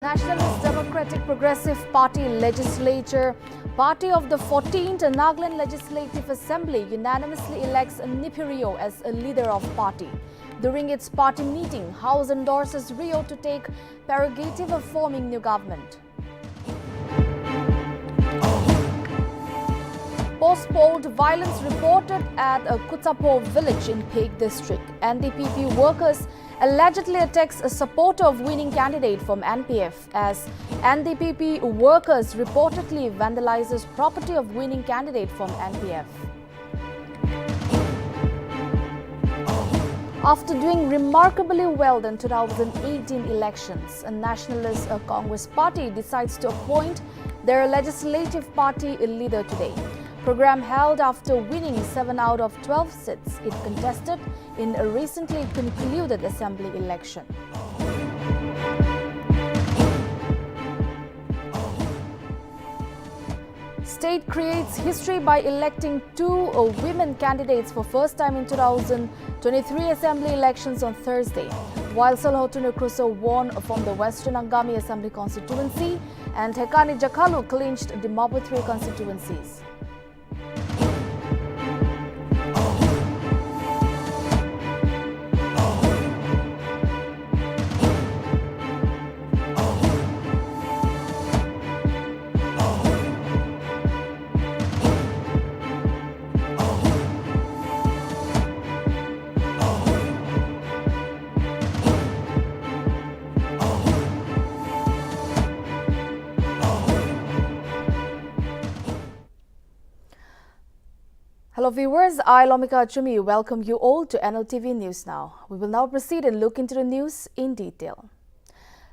Nationalist Democratic Progressive Party Legislature, Party of the 14th Nagaland Legislative Assembly unanimously elects Nltv as a leader of party. During its party meeting, House endorses Rio to take prerogative of forming new government. Post-polled violence reported at a Kutapo village in Peck district. NDPP workers allegedly attacks a supporter of winning candidate from NPF as NDPP workers reportedly vandalizes property of winning candidate from NPF. After doing remarkably well in 2018 elections, a Nationalist Congress party decides to appoint their legislative party leader today. Program held after winning 7 out of 12 seats it contested in a recently concluded assembly election. State creates history by electing 2 women candidates for first time in 2023 assembly elections on Thursday, while Salhotunu Crusoe won from the Western Angami Assembly constituency and Hekani Jakalu clinched the Mabu 3 constituencies. Hello viewers, I Lomika Achumi welcome you all to Nltv News Now. We will now proceed and look into the news in detail.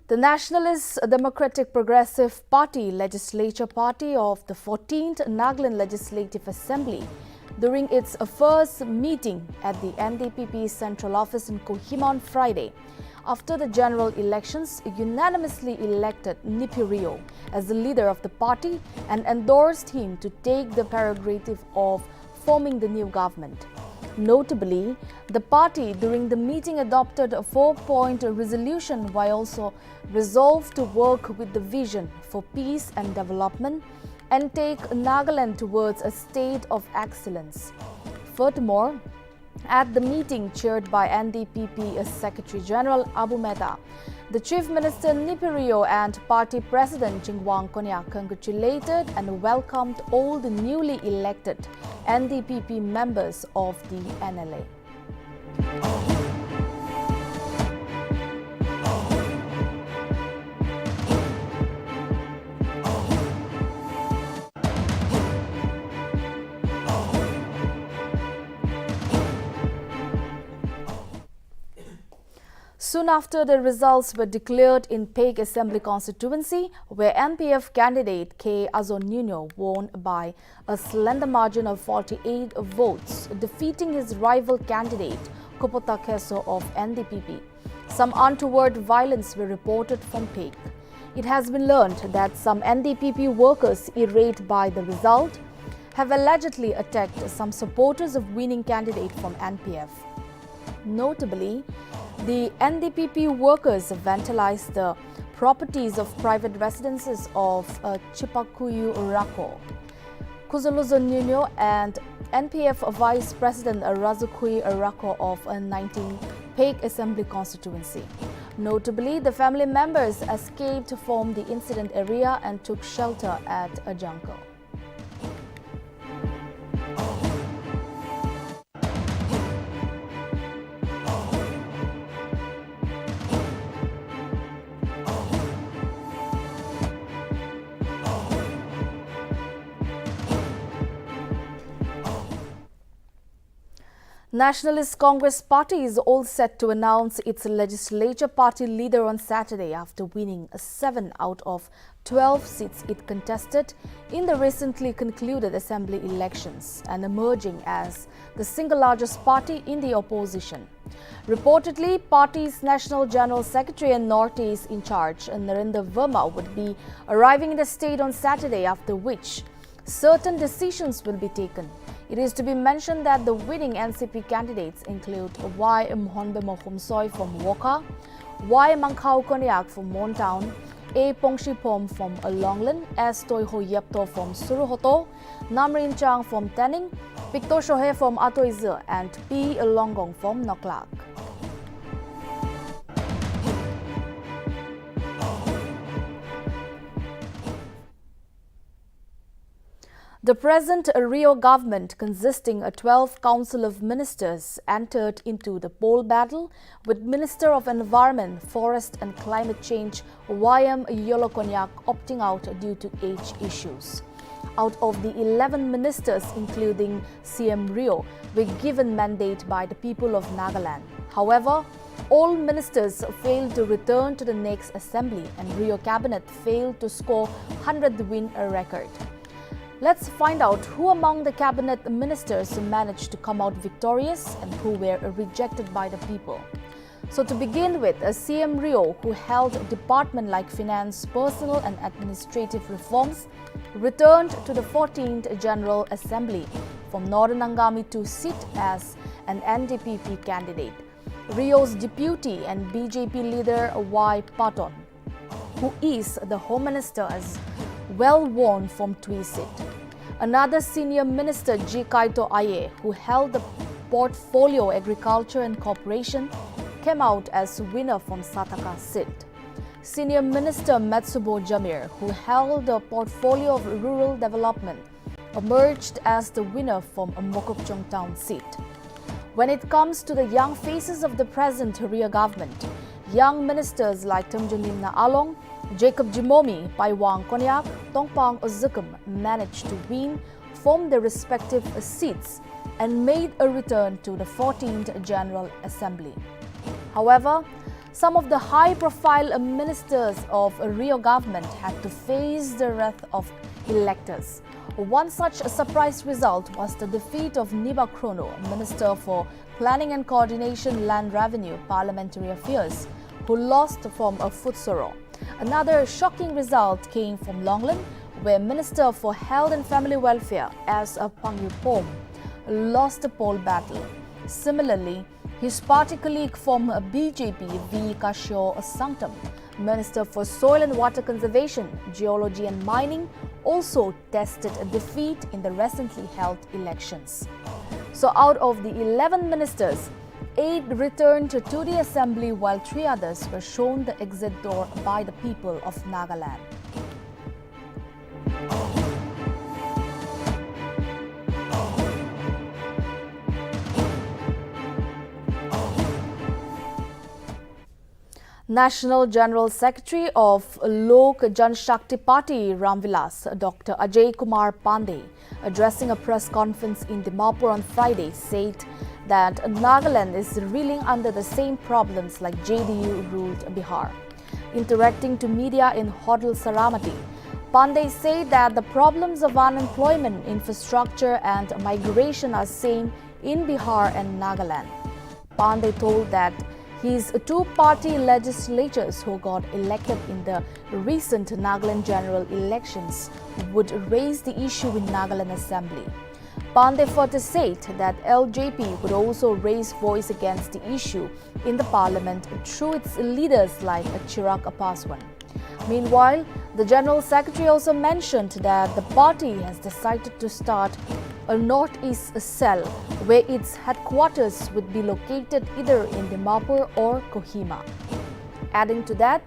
The Nationalist Democratic Progressive Party Legislature Party of the 14th Nagaland Legislative Assembly during its first meeting at the NDPP Central Office in Kohima on Friday, after the general elections, unanimously elected Nltv as the leader of the party and endorsed him to take the prerogative of forming the new government. Notably, the party during the meeting adopted a 4-point resolution while also resolved to work with the vision for peace and development and take Nagaland towards a state of excellence. Furthermore, at the meeting chaired by NDPP Secretary General Abu Mehta, the Chief Minister Nltv and Party President Jingwang Konyak congratulated and welcomed all the newly elected NDPP members of the NLA. Soon after the results were declared in Peck Assembly constituency, where NPF candidate K. Azon won by a slender margin of 48 votes, defeating his rival candidate Kopota Keso of NDPP. Some untoward violence were reported from Peck. It has been learned that some NDPP workers, irate by the result, have allegedly attacked some supporters of winning candidate from NPF. Notably, the NDPP workers vandalized the properties of private residences of Chipakuyu Rako, Kuzuluzo Nuno and NPF Vice President Razukui Rako of 19 Peck Assembly constituency. Notably, the family members escaped from the incident area and took shelter at a jungle. Nationalist Congress Party is all set to announce its legislature party leader on Saturday after winning 7 out of 12 seats it contested in the recently concluded assembly elections and emerging as the single largest party in the opposition. Reportedly, party's National General Secretary and Northeast in charge, Narendra Verma, would be arriving in the state on Saturday, after which certain decisions will be taken. It is to be mentioned that the winning NCP candidates include Y. Mhonbe Mohumsoy from Woka, Y. Mankau Konyak from Montown, A. Pongshipom from Longland, S. Toyho Yepto from Suruhoto, Namrin Chang from Tanning, Victor Shohe from Atoize, and P. Longong from Noklak. The present Rio government, consisting of 12 Council of Ministers, entered into the poll battle with Minister of Environment, Forest and Climate Change YM Yolokonyak opting out due to age issues. Out of the 11 ministers, including CM Rio, were given mandate by the people of Nagaland. However, all ministers failed to return to the next assembly, and Rio cabinet failed to score 100 win record. Let's find out who among the cabinet ministers managed to come out victorious and who were rejected by the people. So to begin with, CM Rio, who held departments like finance, personal and administrative reforms, returned to the 14th General Assembly from Northern Angami to sit as an NDPP candidate. Rio's deputy and BJP leader Y. Paton, who is the Home Minister, is well worn from Twisit. Another senior minister, G. Kaito Aye, who held the portfolio Agriculture and Cooperation, came out as winner from Sataka Sit. Senior Minister Metsubo Jamir, who held the portfolio of Rural Development, emerged as the winner from Mokokchung Town seat. When it comes to the young faces of the present Rio government, young ministers like Temjonim Na Along, Jacob Jimomi, Paiwang Konyak, Tongpang Ozukum managed to win from their respective seats and made a return to the 14th General Assembly. However, some of the high-profile ministers of Rio government had to face the wrath of electors. One such surprise result was the defeat of Niba Krono, Minister for Planning and Coordination, Land Revenue, Parliamentary Affairs, who lost from Futsoro. Another shocking result came from Longland, where Minister for Health and Family Welfare, S. Pangyupom, lost the poll battle. Similarly, his party colleague from BJP, V. Kasho Sanctum, Minister for Soil and Water Conservation, Geology and Mining, also tested a defeat in the recently held elections. So out of the 11 ministers, 8 returned to the assembly while 3 others were shown the exit door by the people of Nagaland. National General Secretary of Lok Janshakti Party Ramvilas, Dr. Ajay Kumar Pandey, addressing a press conference in Dimapur on Friday, said that Nagaland is reeling under the same problems like JDU-ruled Bihar. Interacting to media in Hotel Saramati, Pandey said that the problems of unemployment, infrastructure and migration are same in Bihar and Nagaland. Pandey told that his 2-party legislatures who got elected in the recent Nagaland general elections would raise the issue in Nagaland Assembly. Pandey further said that LJP would also raise voice against the issue in the parliament through its leaders like Chirag Paswan. Meanwhile, the General Secretary also mentioned that the party has decided to start a Northeast cell where its headquarters would be located either in Dimapur or Kohima. Adding to that,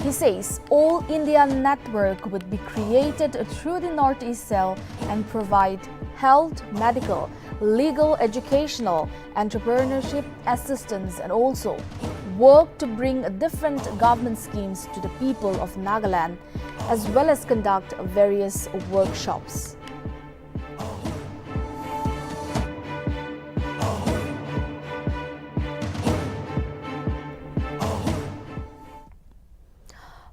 he says all India network would be created through the Northeast cell and provide health, medical, legal, educational, entrepreneurship assistance and also work to bring different government schemes to the people of Nagaland as well as conduct various workshops.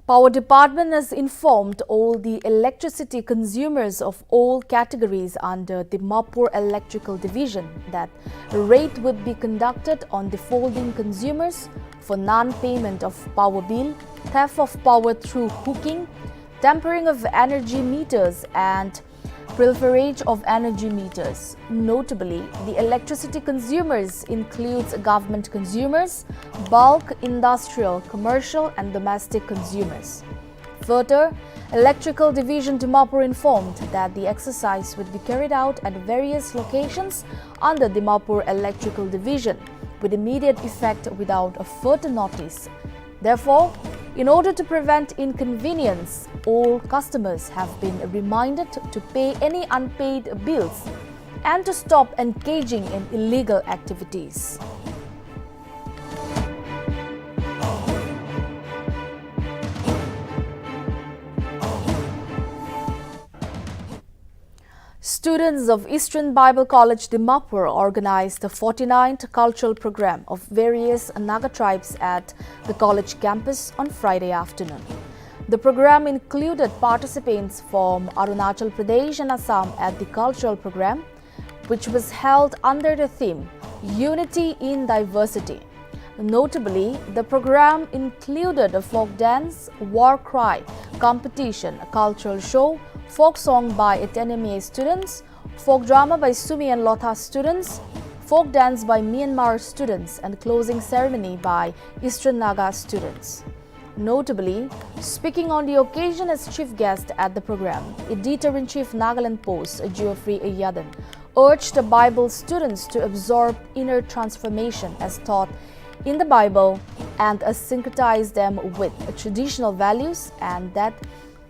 Power Department has informed all the electricity consumers of all categories under the Dimapur Electrical Division that raid would be conducted on defaulting consumers for non-payment of power bill, theft of power through hooking, tampering of energy meters and pilferage of energy meters. Notably, the electricity consumers includes government consumers, bulk, industrial, commercial and domestic consumers. Further, Electrical Division Dimapur informed that the exercise would be carried out at various locations under Dimapur Electrical Division with immediate effect without a further notice. Therefore, in order to prevent inconvenience, all customers have been reminded to pay any unpaid bills and to stop engaging in illegal activities. Students of Eastern Bible College Dimapur organized the 49th cultural program of various Naga tribes at the college campus on Friday afternoon. The program included participants from Arunachal Pradesh and Assam at the cultural program, which was held under the theme Unity in Diversity. Notably, the program included a folk dance, war cry competition, a cultural show, folk song by Nltv students, folk drama by Sumi and Lotha students, folk dance by Myanmar students, and closing ceremony by Eastern Naga students. Notably, speaking on the occasion as chief guest at the program, Editor-in-Chief Nagaland Post Geoffrey Yadan urged the Bible students to absorb inner transformation as taught in the Bible and syncretize them with traditional values, and that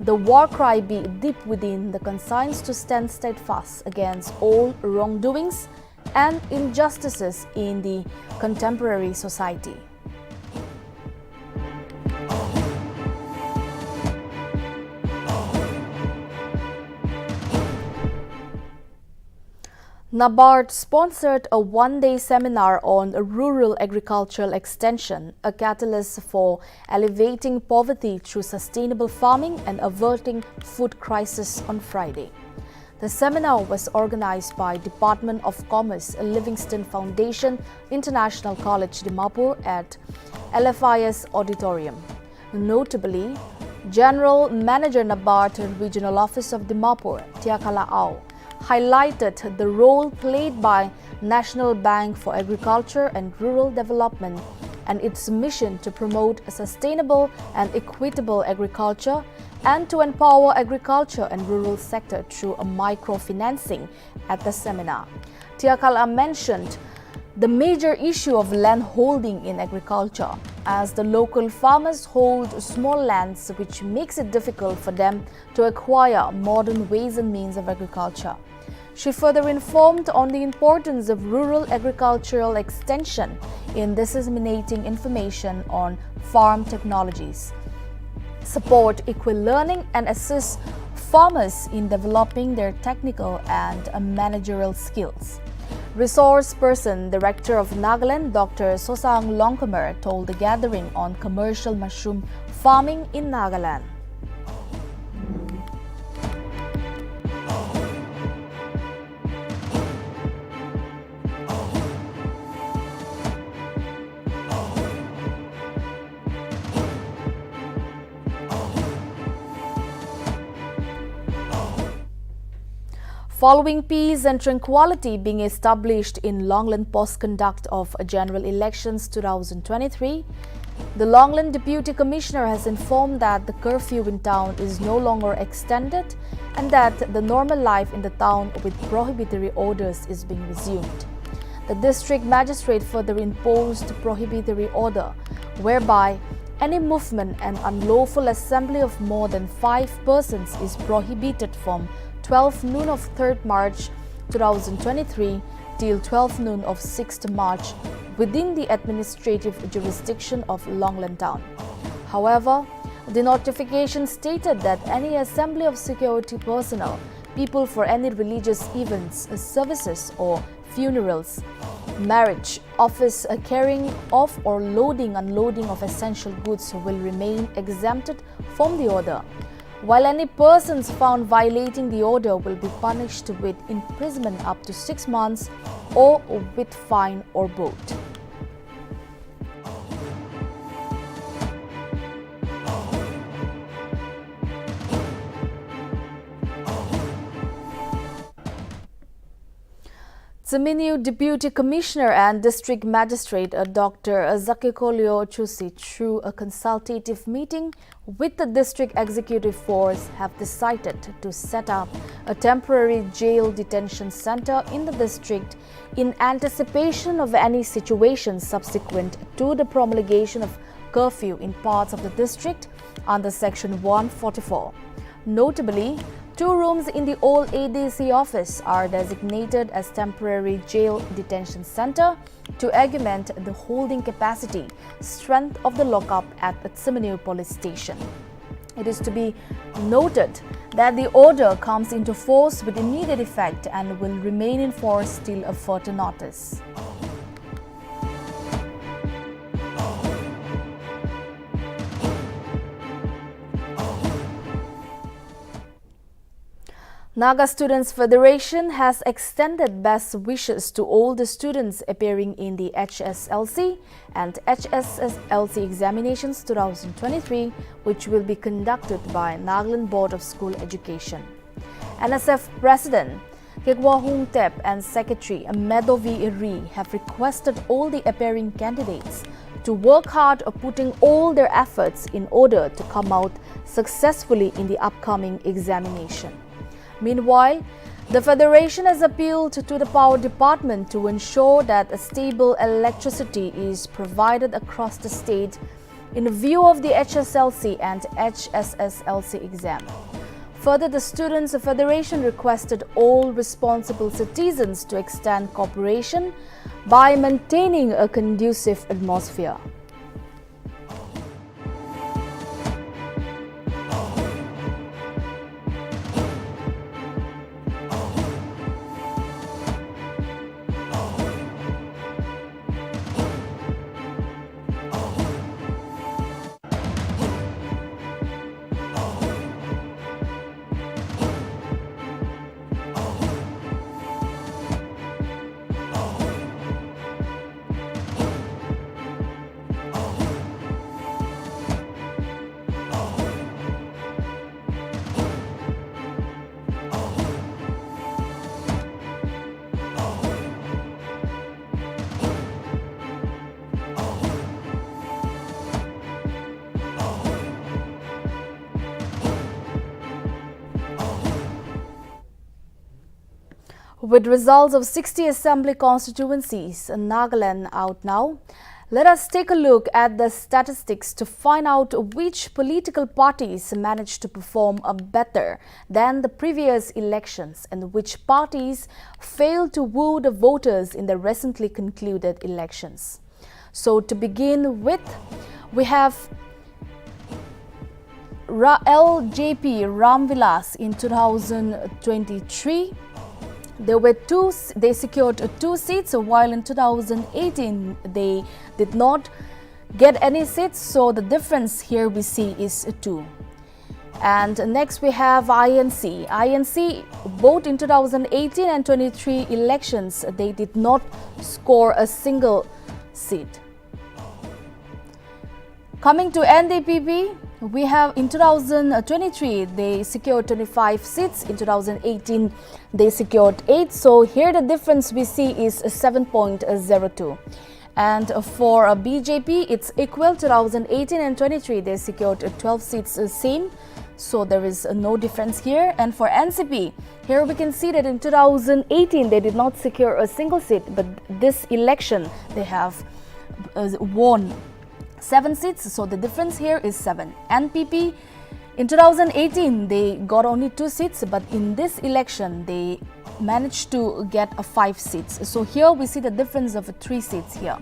the war cry be deep within the conscience to stand steadfast against all wrongdoings and injustices in the contemporary society. NABARD sponsored a one-day seminar on rural agricultural extension, a catalyst for alleviating poverty through sustainable farming and averting food crisis on Friday. The seminar was organized by Department of Commerce, Livingston Foundation, International College Dimapur at LFIS Auditorium. Notably, General Manager NABARD Regional Office of Dimapur, Tiakala Ao, highlighted the role played by National Bank for Agriculture and Rural Development and its mission to promote a sustainable and equitable agriculture and to empower agriculture and rural sector through a microfinancing at the seminar. Tiakala mentioned the major issue of land holding in agriculture, as the local farmers hold small lands, which makes it difficult for them to acquire modern ways and means of agriculture. She further informed on the importance of rural agricultural extension in disseminating information on farm technologies, support equal learning, and assist farmers in developing their technical and managerial skills. Resource Person, Director of Nagaland, Dr. Sosang Longkamer, told the gathering on commercial mushroom farming in Nagaland. Following peace and tranquility being established in Longland post-conduct of general elections 2023, the Longland Deputy Commissioner has informed that the curfew in town is no longer extended and that the normal life in the town with prohibitory orders is being resumed. The District Magistrate further imposed prohibitory order whereby any movement and unlawful assembly of more than 5 persons is prohibited from 12 noon of 3rd March 2023 till 12 noon of 6th March within the administrative jurisdiction of Longland Town. However, the notification stated that any assembly of security personnel, people for any religious events, services or funerals, marriage, office carrying of or loading, unloading of essential goods will remain exempted from the order, while any persons found violating the order will be punished with imprisonment up to 6 months or with fine or both. Seminyu Deputy Commissioner and District Magistrate Dr. Zakikolio Chusi, through a consultative meeting with the District Executive Force, have decided to set up a temporary jail detention center in the district in anticipation of any situation subsequent to the promulgation of curfew in parts of the district under Section 144. Notably, 2 rooms in the old ADC office are designated as temporary jail detention center to augment the holding capacity strength of the lockup at the Seminyu police station. It is to be noted that the order comes into force with immediate effect and will remain in force till a further notice. Naga Students Federation has extended best wishes to all the students appearing in the HSLC and HSSLC examinations 2023, which will be conducted by Nagaland Board of School Education. NSF President Kegwahung Tep and Secretary Medovi Iri have requested all the appearing candidates to work hard of putting all their efforts in order to come out successfully in the upcoming examination. Meanwhile, the Federation has appealed to the Power Department to ensure that a stable electricity is provided across the state in view of the HSLC and HSSLC exam. Further, the Students' Federation requested all responsible citizens to extend cooperation by maintaining a conducive atmosphere. With results of 60 assembly constituencies in Nagaland out now, let us take a look at the statistics to find out which political parties managed to perform better than the previous elections and which parties failed to woo the voters in the recently concluded elections. So to begin with, we have LJP Ramvilas in 2023. They secured 2 seats, while in 2018 they did not get any seats, so the difference here we see is 2. And next we have INC. INC, both in 2018 and 23 elections, they did not score a single seat. Coming to NDPP, we have in 2023 they secured 25 seats, in 2018 they secured 8, so here the difference we see is 7.02. And for BJP it's equal, 2018 and 23 they secured 12 seats same, so there is no difference here. And for NCP, here we can see that in 2018 they did not secure a single seat, but this election they have won 7 seats, so the difference here is 7. NPP, in 2018 they got only 2 seats, but in this election they managed to get 5 seats. So here we see the difference of 3 seats here.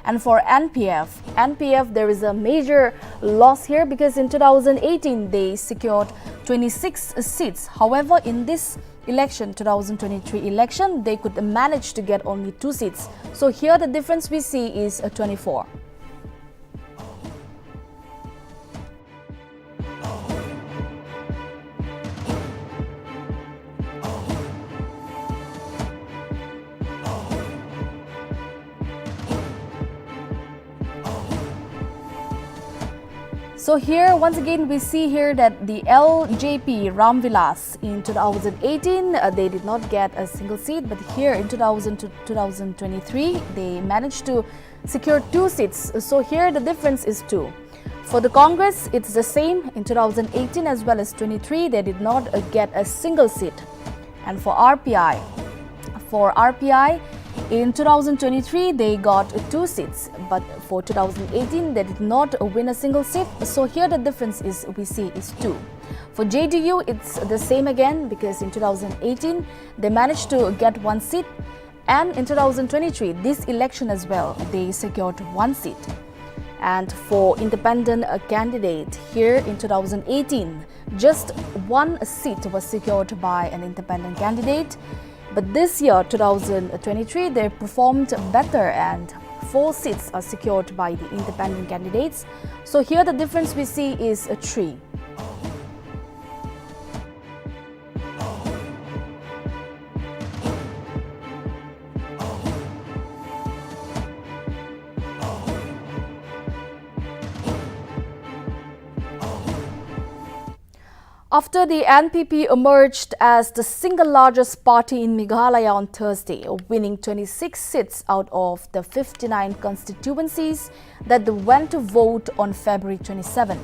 And for NPF there is a major loss here because in 2018 they secured 26 seats. However, in this election, 2023 election, they could manage to get only 2 seats. So here the difference we see is 24. So here, once again, we see here that the LJP Ramvilas in 2018, they did not get a single seat, but here in 2000 to 2023, they managed to secure 2 seats. So here the difference is 2. For the Congress, it's the same. In 2018 as well as 23, they did not get a single seat. And for RPI, in 2023, they got 2 seats, but for 2018, they did not win a single seat. So here the difference is, we see, is 2. For JDU, it's the same again, because in 2018, they managed to get 1 seat. And in 2023, this election as well, they secured 1 seat. And for independent candidate, here in 2018, just 1 seat was secured by an independent candidate. But this year, 2023, they performed better and 4 seats are secured by the independent candidates. So here the difference we see is 3. After the NPP emerged as the single largest party in Meghalaya on Thursday, winning 26 seats out of the 59 constituencies that they went to vote on February 27,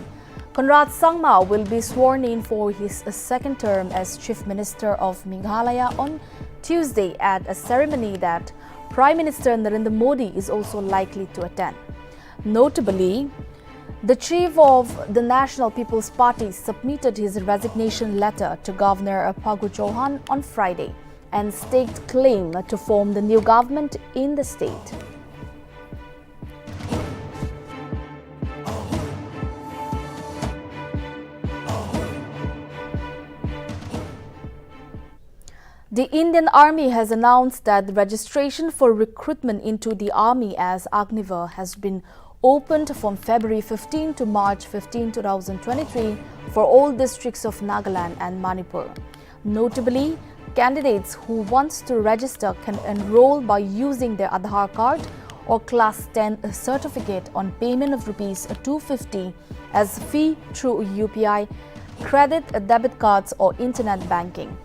Conrad Sangma will be sworn in for his second term as Chief Minister of Meghalaya on Tuesday at a ceremony that Prime Minister Narendra Modi is also likely to attend. Notably, the chief of the National People's Party submitted his resignation letter to Governor Phagu Chauhan on Friday and staked claim to form the new government in the state. The Indian Army has announced that the registration for recruitment into the Army as Agniveer has been opened from February 15 to March 15, 2023 for all districts of Nagaland and Manipur. Notably, candidates who want to register can enroll by using their Aadhaar card or Class 10 certificate on payment of Rs 250 as fee through UPI, credit, debit cards or internet banking.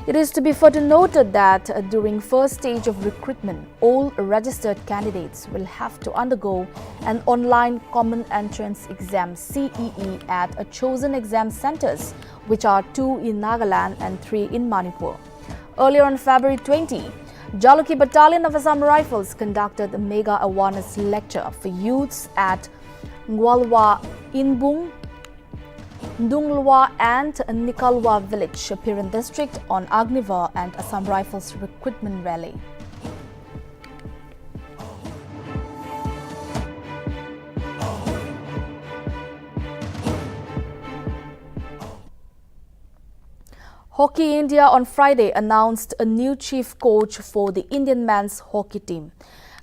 It is to be further noted that during first stage of recruitment, all registered candidates will have to undergo an online common entrance exam CEE at a chosen exam centers, which are 2 in Nagaland and 3 in Manipur. Earlier on February 20, Jaluki Battalion of Assam Rifles conducted a mega awareness lecture for youths at Ngwalwa Inbung, Ndunglwa and Nikalwa village, Piran district on Agniveer and Assam Rifles recruitment rally. Hockey India on Friday announced a new chief coach for the Indian men's hockey team.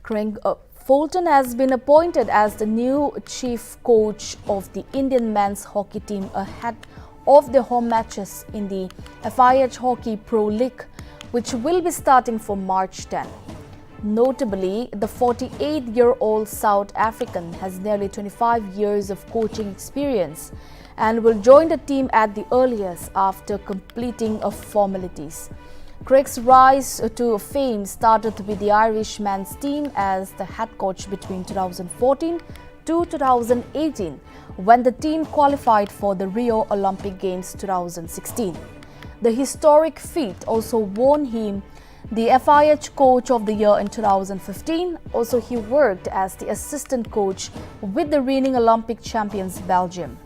Craig Fulton has been appointed as the new chief coach of the Indian men's hockey team ahead of the home matches in the FIH Hockey Pro League, which will be starting from March 10. Notably, the 48-year-old South African has nearly 25 years of coaching experience and will join the team at the earliest after completing of formalities. Craig's rise to fame started with the Irish men's team as the head coach between 2014 to 2018, when the team qualified for the Rio Olympic Games 2016. The historic feat also won him the FIH Coach of the Year in 2015. Also, he worked as the assistant coach with the reigning Olympic champions Belgium,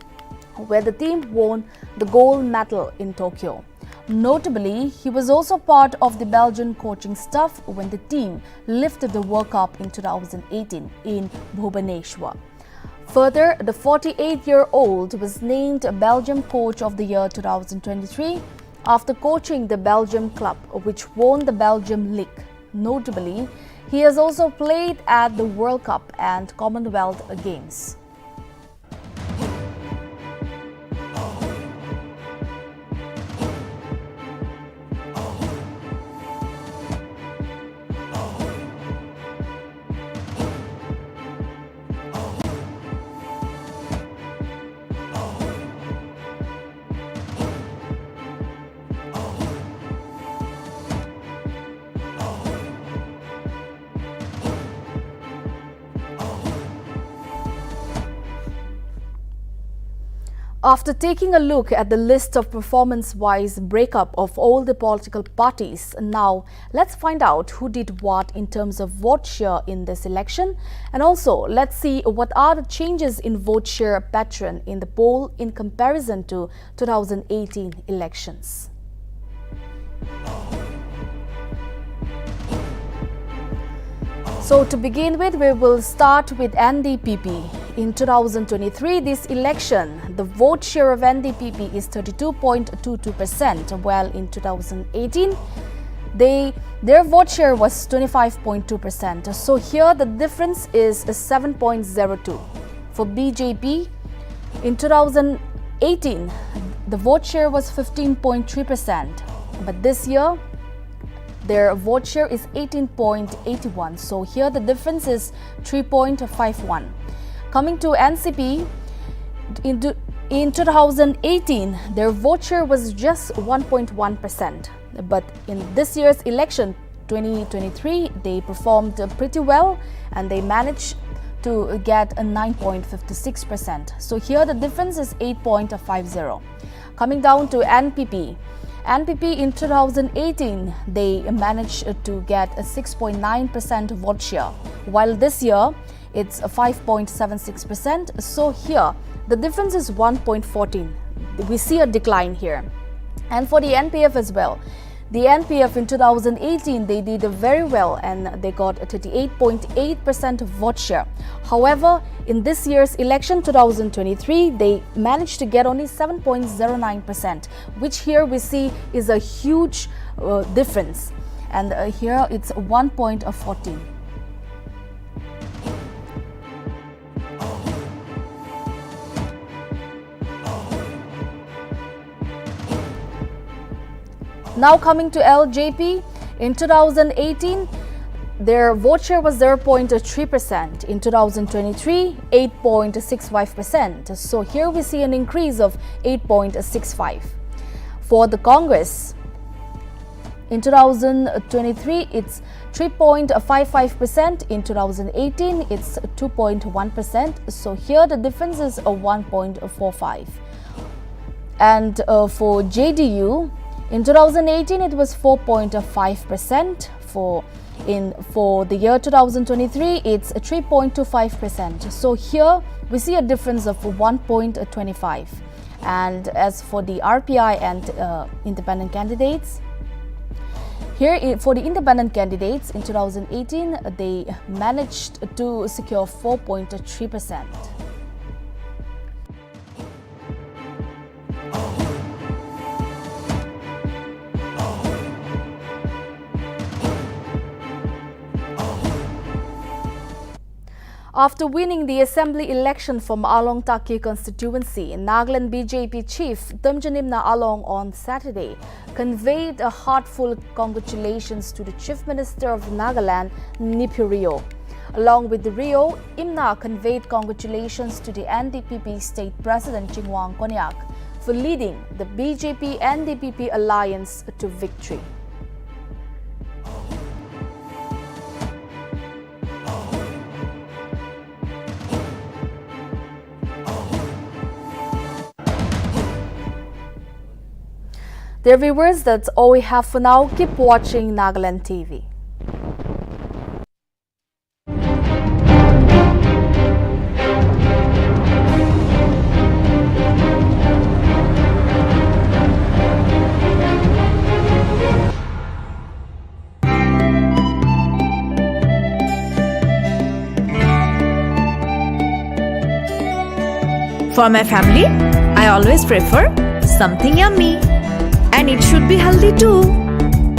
where the team won the gold medal in Tokyo. Notably, he was also part of the Belgian coaching staff when the team lifted the World Cup in 2018 in Bhubaneswar. Further, the 48-year-old was named Belgium Coach of the Year 2023 after coaching the Belgium club, which won the Belgium League. Notably, he has also played at the World Cup and Commonwealth Games. After taking a look at the list of performance-wise breakup of all the political parties, now let's find out who did what in terms of vote share in this election, and also let's see what are the changes in vote share pattern in the poll in comparison to 2018 elections. So to begin with, we will start with NDPP. In 2023, this election, the vote share of NDPP is 32.22%, while in 2018, their vote share was 25.2%. So here the difference is 7.02. For BJP, in 2018, the vote share was 15.3%, but this year, their vote share is 18.81. So here the difference is 3.51. Coming to NCP, in 2018, their vote share was just 1.1%. But in this year's election, 2023, they performed pretty well and they managed to get a 9.56%. So here the difference is 8.50. Coming down to NPP. NPP in 2018, they managed to get a 6.9% vote share, while this year it's 5.76%. So here the difference is 1.14. We see a decline here. And for the NPF as well, the NPF in 2018, they did very well and they got a 38.8% vote share. However, in this year's election 2023, they managed to get only 7.09%, which here we see is a huge difference. And here it's 1.14. Now coming to LJP, in 2018, their vote share was 0.3%. In 2023, 8.65%. So here we see an increase of 8.65. For the Congress, in 2023, it's 3.55%. In 2018, it's 2.1%. So here the difference is 1.45. And for JDU, in 2018, it was 4.5%. For the year 2023, it's 3.25%. So here we see a difference of 1.25. And as for the RPI and independent candidates, here for the independent candidates in 2018, they managed to secure 4.3%. After winning the assembly election from Along Taki constituency, Nagaland BJP chief Tumjanimna Along on Saturday conveyed a heartfelt congratulations to the Chief Minister of Nagaland, Nipi Rio. Along with the Rio, Imna conveyed congratulations to the NDPP State President Chingwang Konyak for leading the BJP-NDPP alliance to victory. Dear viewers, that's all we have for now. Keep watching Nagaland TV. For my family, I always prefer something yummy. And it should be healthy too.